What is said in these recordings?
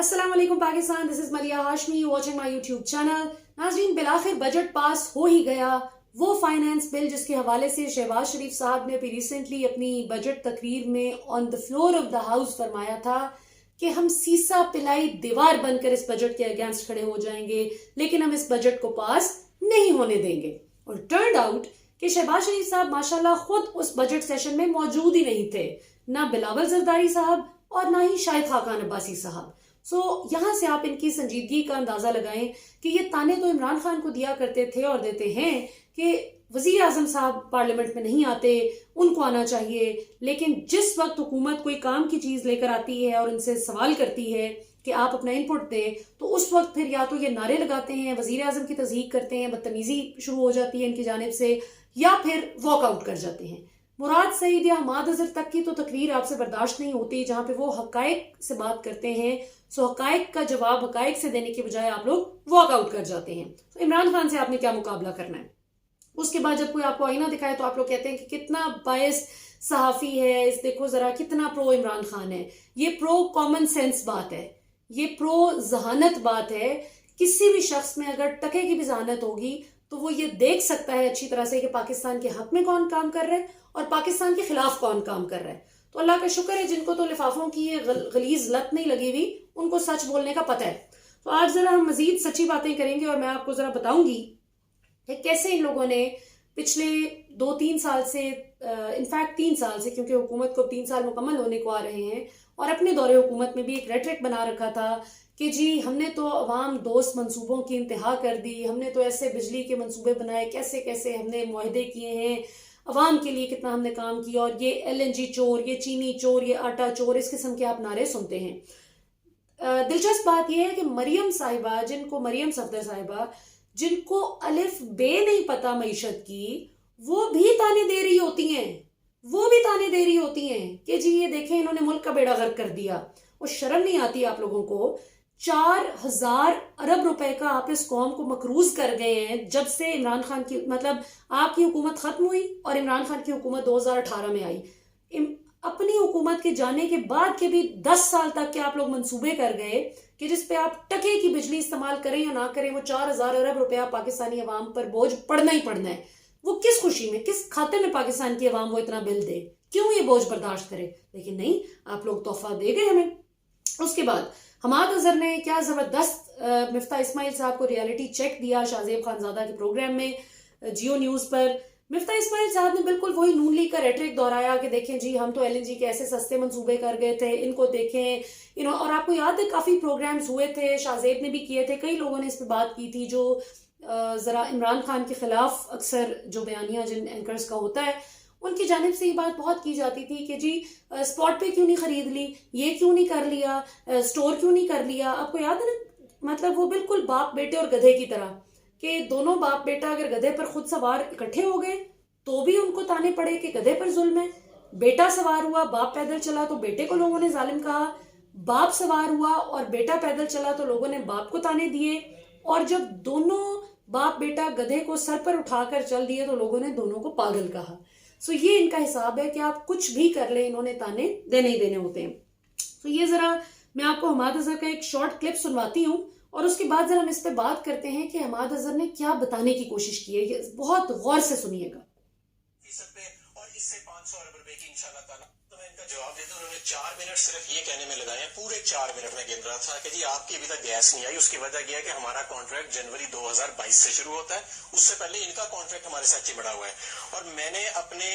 अस्सलाम वालेकुम Pakistan, this is मलिया Hashmi watching my YouTube channel. नाज़रीन, बिलाखिर बजट पास हो ही गया। वो फाइनेंस बिल जिसके हवाले से शहबाज शरीफ साहब ने भी रिसेंटली अपनी बजट तकरीर में on the floor of the house फरमाया था कि हम सीसा पिलाई दीवार बनकर इस बजट के अगेंस्ट खड़े हो जाएंगे, लेकिन हम इस बजट को पास नहीं होने देंगे। और टर्न आउट कि शहबाज शरीफ साहब माशाल्लाह खुद उस बजट सेशन में मौजूद ही नहीं थे, ना बिलावल जरदारी साहब और ना ही शाहिद खाकान अब्बासी साहब। यहां से आप इनकी संजीदगी का अंदाजा लगाएं कि ये ताने तो इमरान खान को दिया करते थे और देते हैं कि वजीर आजम साहब पार्लियामेंट में नहीं आते, उनको आना चाहिए। लेकिन जिस वक्त हुकूमत कोई काम की चीज लेकर आती है और इनसे सवाल करती है कि आप अपना इनपुट दें, तो उस वक्त फिर या तो ये नारे लगाते हैं, वजीर आजम की तज़हीक करते हैं, बदतमीजी शुरू हो जाती है इनकी जानिब से, या फिर वॉकआउट कर जाते हैं। मुराद सईद या हमाद अजहर तक की तो तकरीर आपसे बर्दाश्त नहीं होती, जहां पे वो हकायक से बात करते हैं। हकायक का जवाब हकायक से देने के बजाय आप लोग वॉकआउट कर जाते हैं। तो इमरान खान से आपने क्या मुकाबला करना है? उसके बाद जब कोई आपको आईना दिखाए तो आप लोग कहते हैं कि कितना बायस सहाफी है, इस देखो जरा कितना प्रो इमरान खान है। ये प्रो कॉमन सेंस बात है, ये प्रो जहानत बात है। किसी भी शख्स में अगर टके की भी जहानत होगी तो वो ये देख सकता है अच्छी तरह से कि पाकिस्तान के हक में कौन काम कर रहा है और पाकिस्तान के खिलाफ कौन काम कर रहा है। तो अल्लाह का शुक्र है जिनको तो लिफाफों की ये गलीज लत नहीं लगी हुई, उनको सच बोलने का पता है। तो आज जरा हम मजीद सच्ची बातें करेंगे और मैं आपको जरा बताऊंगी कि कैसे इन लोगों ने पिछले 2-3 साल से, इनफैक्ट 3 साल से, क्योंकि हुकूमत को 3 साल मुकम्मल होने को आ रहे हैं, और अपने दौरे हुकूमत में भी एक रेटरिक बना रखा था कि जी हमने तो अवाम दोस्त मंसूबों की इंतहा कर दी, हमने तो ऐसे बिजली के मंसूबे बनाए, कैसे कैसे हमने मुआहदे किए हैं, अवाम के लिए कितना हमने काम किया, और ये LNG चोर, ये चीनी चोर, ये आटा चोर, इस किस्म के आप नारे सुनते हैं। दिलचस्प बात यह है कि मरियम सफदर साहिबा जिनको अलिफ बे नहीं पता मईशत की, वो भी ताने दे रही होती हैं कि जी ये देखें इन्होंने मुल्क का बेड़ा गर्क कर दिया। और शर्म नहीं आती आप लोगों को? 4000 अरब रुपए का आप इस कौम को मकरूज कर गए हैं जब से इमरान खान की, मतलब आपकी हुकूमत खत्म हुई और इमरान खान की हुकूमत 2018 में आई। अपनी हुकूमत के जाने के बाद के भी 10 साल तक के आप लोग मंसूबे कर गए कि जिसपे आप टके की बिजली इस्तेमाल करें या ना करें, वो 4000 अरब रुपया पाकिस्तानी अवाम पर बोझ पड़ना ही पड़ना है। वो किस खुशी में, किस खाते में पाकिस्तान की अवाम वो इतना बिल दे, क्यों ये बोझ बर्दाश्त करे? लेकिन नहीं, आप लोग तोहफा दे गए हमें। उसके बाद हमाद अजहर ने क्या जबरदस्त मिफ्ता इस्माइल साहब को रियलिटी चेक दिया शाहजेब खानजादा के प्रोग्राम में जियो न्यूज पर। मिफ्ता इस्माइल साहब ने बिल्कुल वही नून लीग का रेटरिक दोहराया कि देखें जी हम तो LNG के ऐसे सस्ते मंसूबे कर गए थे, इनको देखें और आपको याद है काफी प्रोग्राम्स हुए थे, शाहजेब ने भी किए थे, कई लोगों ने इस पर बात की थी, जो जरा इमरान खान के खिलाफ अक्सर जो बयानिया जिन एंकर्स का होता है उनकी जानिब से ये बात बहुत की जाती थी कि जी स्पॉट पे क्यों नहीं खरीद ली, ये क्यों नहीं कर लिया, स्टोर क्यों नहीं कर लिया। आपको याद है ना, मतलब वो बिल्कुल बाप बेटे और गधे की तरह कि दोनों बाप बेटा अगर गधे पर खुद सवार इकट्ठे हो गए तो भी उनको ताने पड़े कि गधे पर जुल्म है। बेटा सवार हुआ, बाप पैदल चला तो बेटे को लोगों ने जालिम कहा, बाप सवार हुआ और बेटा पैदल चला तो लोगों ने बाप को ताने दिए, और जब दोनों बाप बेटा गधे को सर पर उठाकर चल दिए तो लोगों ने दोनों को पागल कहा। ये इनका हिसाब है कि आप कुछ भी कर ले, इन्होंने ताने देने ही देने होते हैं। ये जरा मैं आपको हमाद अजहर का एक शॉर्ट क्लिप सुनवाती हूँ और उसके बाद जरा हम इस पे बात करते हैं कि हमाद अजहर ने क्या बताने की कोशिश की है। ये बहुत गौर से सुनिएगा। और इससे 500 अरब रुपए की इंशाल्लाह ताला, तो मैं इनका जवाब देता हूँ। उन्होंने 4 मिनट सिर्फ ये कहने में लगाए हैं, पूरे 4 मिनट में गिन रहा था कि जी आपकी अभी तक गैस नहीं आई। उसकी वजह यह है कि हमारा कॉन्ट्रैक्ट जनवरी 2022 से शुरू होता है, उससे पहले इनका कॉन्ट्रैक्ट हमारे साथ चिमड़ा हुआ है। और मैंने अपने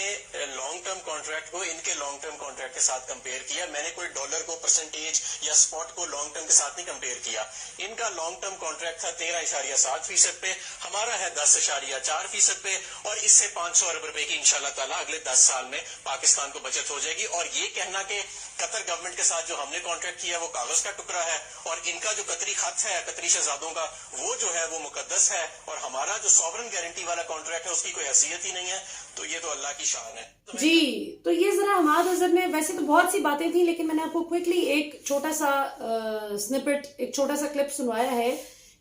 लॉन्ग टर्म कॉन्ट्रैक्ट को इनके लॉन्ग टर्म कॉन्ट्रैक्ट के साथ कंपेयर किया। मैंने कोई डॉलर को परसेंटेज या स्पॉट को लॉन्ग टर्म के साथ नहीं कंपेयर किया। इनका लॉन्ग टर्म कॉन्ट्रैक्ट था 13.7% पे, हमारा है 10.4% पे, और इससे 500 अरब रुपए की इंशाल्लाह ताला अगले 10 साल में पाकिस्तान को बचत हो जाएगी। और ये कहना कि कतर गवर्नमेंट के साथ जो हमने कॉन्ट्रैक्ट किया वो कागज का टुकड़ा है और इनका जो कतरी खत है कतरी शहजादों का वो जो है वो मुकद्दस है, और हमारा जो सॉवरन गारंटी वाला कॉन्ट्रैक्ट है उसकी कोई हैसियत ही नहीं है, तो ये तो अल्लाह की शान है। जी, तो ये जरा हमाद अजहर ने, वैसे तो बहुत सी बातें थी लेकिन मैंने आपको क्विकली एक छोटा सा स्निपेट, एक छोटा सा क्लिप सुनवाया है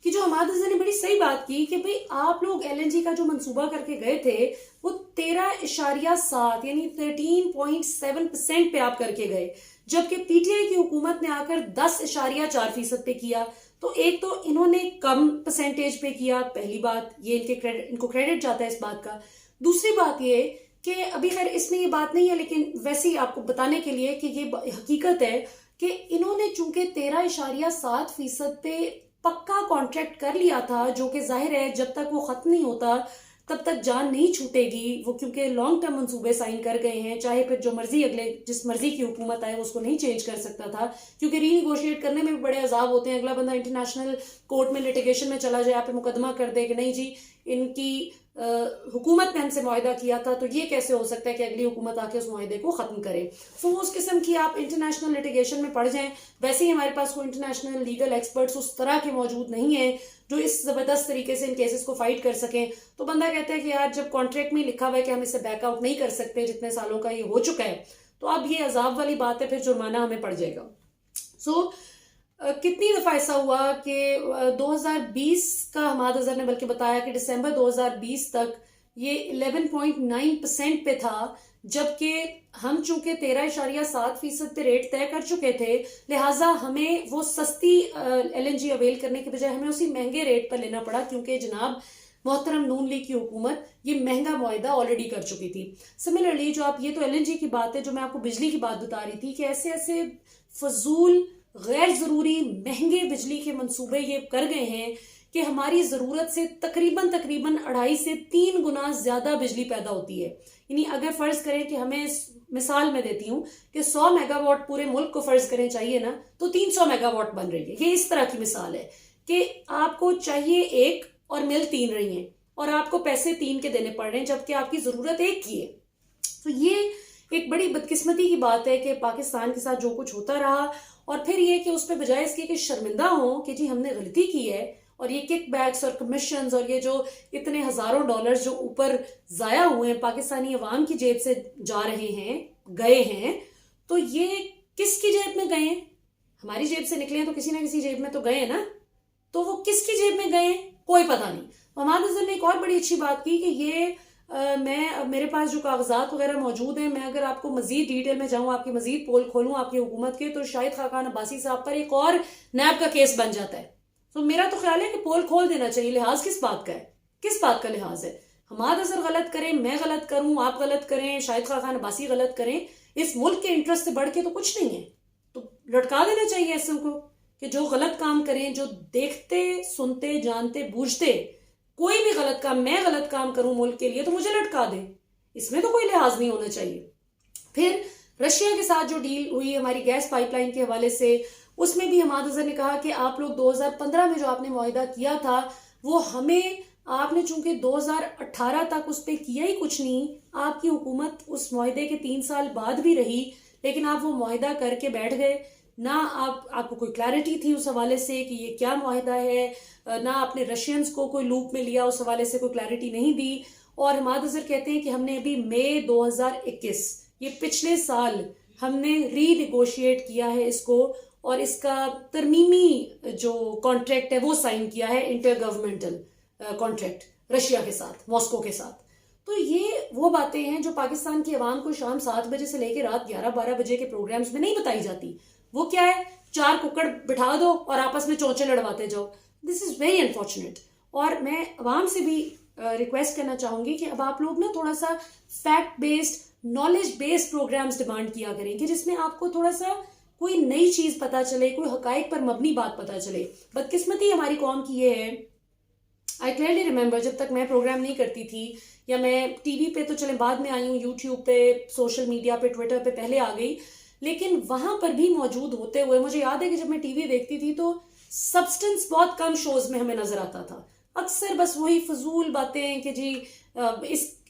कि जो हमाद अजहर ने बड़ी सही बात की कि भाई आप लोग LNG का जो मंसूबा करके गए थे वो 13.7 यानी 13.7% पे आप करके गए, जबकि पीटीआई की हुकूमत ने आकर 10.4% पे किया। तो एक तो इन्होंने कम परसेंटेज पे किया, पहली बात ये इनको क्रेडिट जाता है इस बात का। दूसरी बात ये कि अभी खैर इसमें ये बात नहीं है, लेकिन वैसे ही आपको बताने के लिए कि ये हकीकत है कि इन्होंने चूंकि 13.7% पे पक्का कॉन्ट्रैक्ट कर लिया था, जो कि जाहिर है जब तक वो खत्म नहीं होता तब तक जान नहीं छूटेगी वो, क्योंकि लॉन्ग टर्म मंसूबे साइन कर गए हैं, चाहे फिर जो मर्जी अगले जिस मर्जी की हुकूमत आए उसको नहीं चेंज कर सकता था, क्योंकि रीनिगोशिएट करने में भी बड़े अजाब होते हैं। अगला बंदा इंटरनेशनल कोर्ट में लिटिगेशन में चला जाए, आप पे मुकदमा कर दे कि नहीं जी इनकी हुकूमत ने हमसे मुआहदा किया था, तो ये कैसे हो सकता है कि अगली हुकूमत आके उस मुआहदे को खत्म करे। तो उस किस्म की आप इंटरनेशनल लिटिगेशन में पड़ जाएं। वैसे ही हमारे पास कोई इंटरनेशनल लीगल एक्सपर्ट्स उस तरह के मौजूद नहीं है जो इस जबरदस्त तरीके से इन केसेस को फाइट कर सकें। तो बंदा कहता है कि यार जब कॉन्ट्रैक्ट में लिखा हुआ है कि हम इससे बैकआउट नहीं कर सकते, जितने सालों का ये हो चुका है, तो अब ये अजाब वाली बात है, फिर जुर्माना हमें पड़ जाएगा। कितनी दफ़ा ऐसा हुआ कि 2020 का हमाद अजहर ने बल्कि बताया कि दिसंबर 2020 तक ये 11.9% पे था, जबकि हम चूंकि 13.7% पे रेट तय कर चुके थे, लिहाजा हमें वो सस्ती LNG अवेल करने के बजाय हमें उसी महंगे रेट पर लेना पड़ा, क्योंकि जनाब मोहतरम नून लीग की हुकूमत ये महंगा मुआहदा ऑलरेडी कर चुकी थी। सिमिलरली जो आप ये तो LNG की बात है, जो मैं आपको बिजली की बात बता रही थी कि ऐसे ऐसे फजूल गैर ज़रूरी महंगे बिजली के मंसूबे ये कर गए हैं कि हमारी ज़रूरत से तकरीबन 2.5 से 3 गुना ज़्यादा बिजली पैदा होती है। यानी अगर फ़र्ज़ करें कि हमें, मिसाल मैं देती हूँ कि 100 मेगावाट पूरे मुल्क को फ़र्ज़ करें चाहिए ना, तो 300 मेगावाट बन रही है। ये इस तरह की मिसाल है कि आपको चाहिए 1 और मिल 3 रही हैं, और आपको पैसे 3 के देने पड़ रहे हैं, जबकि आपकी ज़रूरत 1 की है। तो ये एक बड़ी बदकिस्मती की बात है कि पाकिस्तान के साथ जो कुछ होता रहा, और फिर ये कि उस पर बजाय इसके कि शर्मिंदा हों कि जी हमने गलती की है, और ये किकबैक्स और कमीशंस और ये जो इतने हजारों डॉलर्स जो ऊपर जाया हुए हैं पाकिस्तानी अवाम की जेब से जा रहे हैं, गए हैं, तो ये किसकी जेब में गए हैं? हमारी जेब से निकले हैं तो किसी ना किसी जेब में तो गए हैं ना, तो वो किसकी जेब में गए कोई पता नहीं। हमाद अजहर ने एक और बड़ी अच्छी बात की कि ये मेरे पास जो कागजात वगैरह मौजूद हैं, मैं अगर आपको मजीद डिटेल में जाऊं, आपकी मजीद पोल खोलूं आपकी हुकूमत के, तो शाहिद खाकान अब्बासी साहब पर एक और नैब का केस बन जाता है। तो मेरा तो ख्याल है कि पोल खोल देना चाहिए। लिहाज किस बात का है? किस बात का लिहाज है? हमाद अजहर गलत करें, मैं गलत करूं, आप गलत करें, शाहिद खाकान अब्बासी गलत करें, इस मुल्क के इंटरेस्ट से बढ़ के तो कुछ नहीं है। तो लटका देना चाहिए ऐसे को कि जो गलत काम करें, जो देखते सुनते जानते बूझते कोई भी गलत काम, मैं गलत काम करूं मुल्क के लिए तो मुझे लटका दे, इसमें तो कोई लिहाज नहीं होना चाहिए। फिर रशिया के साथ जो डील हुई हमारी गैस पाइपलाइन के हवाले से, उसमें भी हमाद अजहर ने कहा कि आप लोग 2015 में जो आपने मुआहिदा किया था वो हमें, आपने चूंकि 2018 तक उस पर किया ही कुछ नहीं, आपकी हुकूमत उस मुआहिदे के 3 साल बाद भी रही, लेकिन आप वो मुआहिदा करके बैठ गए ना। आपको कोई क्लैरिटी थी उस हवाले से कि ये क्या मुआहिदा है, ना आपने रशियंस को कोई लूप में लिया, उस हवाले से कोई क्लैरिटी नहीं दी। और हमाद अजहर कहते हैं कि हमने अभी मई 2021, ये पिछले साल हमने रीनिगोशिएट किया है इसको, और इसका तरमीमी जो कॉन्ट्रैक्ट है वो साइन किया है, इंटर गवर्नमेंटल कॉन्ट्रैक्ट रशिया के साथ, मॉस्को के साथ। तो ये वो बातें हैं जो पाकिस्तान की आवाम को शाम 7 बजे से लेकर रात 11-12 बजे के प्रोग्राम्स में नहीं बताई जाती। वो क्या है, 4 कुक्कड़ बिठा दो और आपस में चोंचे लड़वाते जाओ। This is very unfortunate. और मैं अवाम से भी रिक्वेस्ट करना चाहूंगी कि अब आप लोग ना थोड़ा सा fact based, knowledge based programs demand किया करें कि जिसमें आपको थोड़ा सा कोई नई चीज पता चले, कोई हकाइक पर मबनी बात पता चले। बदकिस्मती हमारी कौम की ये है, आई क्लियरली रिमेंबर जब तक मैं प्रोग्राम नहीं करती थी, या मैं टीवी पे तो चले बाद में आई हूँ, यूट्यूब पे, सोशल मीडिया पे, ट्विटर पे पहले आ गई, लेकिन वहां पर भी मौजूद होते हुए मुझे याद है कि जब मैं टीवी देखती थी तो सब्सटेंस बहुत कम शोज में हमें नजर आता था। अक्सर बस वही फजूल बातें कि जी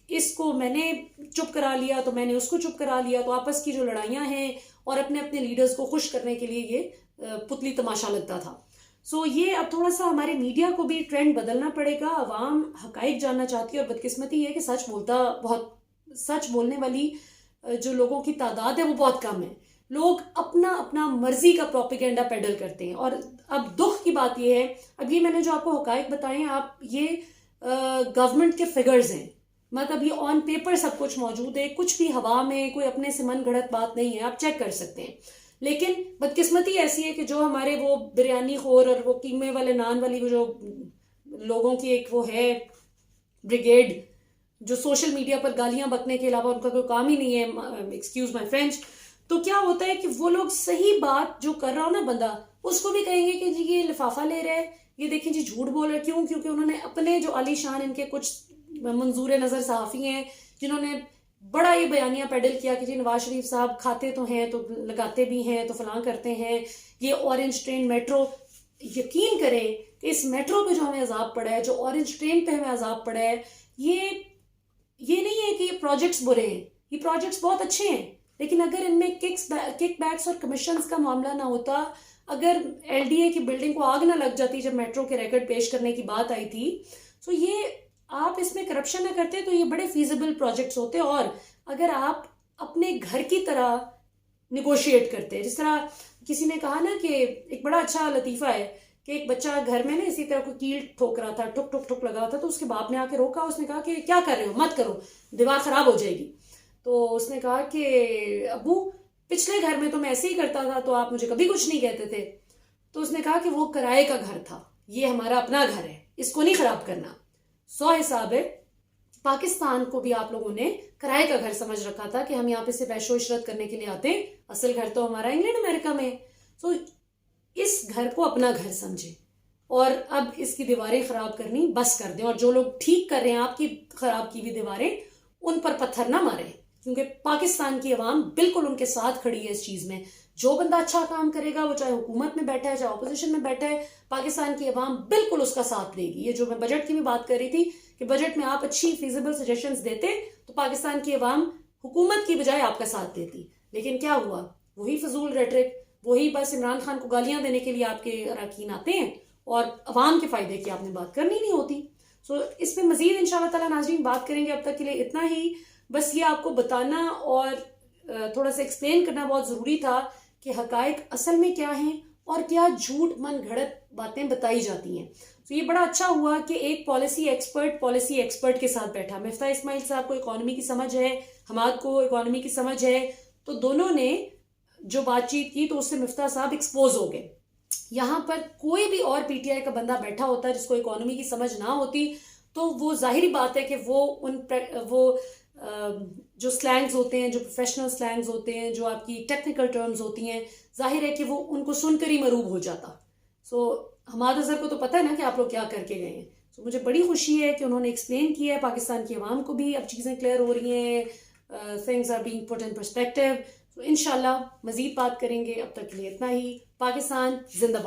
इसको मैंने चुप करा लिया तो मैंने उसको चुप करा लिया, तो आपस की जो लड़ाइयां हैं और अपने अपने लीडर्स को खुश करने के लिए ये पुतली तमाशा लगता था। सो ये अब थोड़ा सा हमारे मीडिया को भी ट्रेंड बदलना पड़ेगा। अवाम हकाइक जानना चाहती है, और बदकिस्मती है कि सच बोलने वाली जो लोगों की तादाद है वो बहुत कम है। लोग अपना अपना मर्जी का प्रोपेगेंडा पेडल करते हैं। और अब दुख की बात यह है, अब ये मैंने जो आपको हकाइक बताए, आप ये गवर्नमेंट के फिगर्स हैं, मतलब ये ऑन पेपर सब कुछ मौजूद है, कुछ भी हवा में कोई अपने से मन गढ़ंत बात नहीं है, आप चेक कर सकते हैं। लेकिन बदकिस्मती ऐसी है कि जो हमारे वो बिरयानी खोर और वो कीमे वाले नान वाली वो जो लोगों की एक वो है ब्रिगेड, जो सोशल मीडिया पर गालियां बकने के अलावा उनका कोई काम ही नहीं है, एक्सक्यूज माय फ्रेंच। तो क्या होता है कि वो लोग सही बात जो कर रहा हो ना बंदा, उसको भी कहेंगे कि जी ये लिफाफा ले रहे हैं, ये देखिए जी झूठ बोल रहे हैं। क्यों? क्योंकि उन्होंने अपने जो आलीशान इनके कुछ मंजूर नजर सहाफी हैं जिन्होंने बड़ा ये बयानिया पेडल किया कि जी नवाज शरीफ साहब खाते तो हैं, तो लगाते भी हैं, तो फलां करते हैं, ये ऑरेंज ट्रेन मेट्रो। यकीन करें कि इस मेट्रो पे जो हमें अजाब पड़ा है, जो ऑरेंज ट्रेन पे हमें अजाब पड़ा है, ये नहीं है कि ये प्रोजेक्ट्स बुरे हैं, ये प्रोजेक्ट्स बहुत अच्छे हैं। लेकिन अगर इनमें किकबैक्स और कमीशंस का मामला ना होता, अगर एलडीए की बिल्डिंग को आग ना लग जाती जब मेट्रो के रिकॉर्ड पेश करने की बात आई थी, तो ये आप इसमें करप्शन ना करते तो ये बड़े फीजिबल प्रोजेक्ट्स होते। और अगर आप अपने घर की तरह निगोशिएट करते हैं, जिस तरह किसी ने कहा ना कि एक बड़ा अच्छा लतीफा है कि एक बच्चा घर में ना इसी तरह को कील ठोक रहा था, ठुक ठुक ठुक लगा रहा था, तो उसके बाप ने आके रोका। उसने कहा कि क्या कर रहे हो, मत करो, दीवार खराब हो जाएगी। तो उसने कहा कि अबू पिछले घर में तो मैं ऐसे ही करता था, तो आप मुझे कभी कुछ नहीं कहते थे। तो उसने कहा कि वो किराए का घर था, ये हमारा अपना घर है, इसको नहीं खराब करना। 100 हिसाब है। पाकिस्तान को भी आप लोगों ने किराए का घर समझ रखा था कि हम यहाँ पे सिर्फ ऐशो इशरत करने के लिए आते हैं, असल घर तो हमारा इंग्लैंड अमेरिका में। तो इस घर को अपना घर समझे और अब इसकी दीवारें खराब करनी बस कर दें। और जो लोग ठीक कर रहे हैं आपकी खराब की हुई दीवारें, उन पर पत्थर ना मारें, क्योंकि पाकिस्तान की अवाम बिल्कुल उनके साथ खड़ी है इस चीज में। जो बंदा अच्छा काम करेगा, वो चाहे हुकूमत में बैठा है चाहे अपोजिशन में बैठा है, पाकिस्तान की अवाम बिल्कुल उसका साथ देगी। ये जो मैं बजट की भी बात कर रही थी कि बजट में आप अच्छी फीजिबल सजेशंस देते तो पाकिस्तान की अवाम हुकूमत की बजाय आपका साथ देती। लेकिन क्या हुआ? वही फजूल रेटरिक, वही बस इमरान खान को गालियां देने के लिए आपके अरकान आते हैं और अवाम के फायदे की आपने बात करनी नहीं होती। सो इस पर मजीद इंशाल्लाह ताला नाज़रीन बात करेंगे। अब तक के लिए इतना ही। बस ये आपको बताना और थोड़ा सा एक्सप्लेन करना बहुत ज़रूरी था कि हकायक असल में क्या हैं और क्या झूठ मन घड़त बातें बताई जाती हैं। तो ये बड़ा अच्छा हुआ कि एक पॉलिसी एक्सपर्ट के साथ बैठा। मिफ्ता इस्माइल साहब को इकोनॉमी की समझ है, हमाद को इकोनॉमी की समझ है, तो दोनों ने जो बातचीत की तो उससे मिफ्ता साहब एक्सपोज हो गए। यहाँ पर कोई भी और पीटीआई का बंदा बैठा होता जिसको इकोनॉमी की समझ ना होती, तो वो जाहिर बात है कि वो जो स्लैंग्स होते हैं, जो प्रोफेशनल स्लैंग्स होते हैं, जो आपकी टेक्निकल टर्म्स होती हैं, जाहिर है कि वो उनको सुनकर ही मरूब हो जाता। सो हमाद अजहर को तो पता है ना कि आप लोग क्या करके गए हैं। सो मुझे बड़ी खुशी है कि उन्होंने एक्सप्लेन किया है, पाकिस्तान की आवाम को भी अब चीज़ें क्लियर हो रही हैं, things are being put in perspective. तो इंशाल्लाह मजीद बात करेंगे। अब तक के लिए इतना ही। पाकिस्तान जिंदाबाद।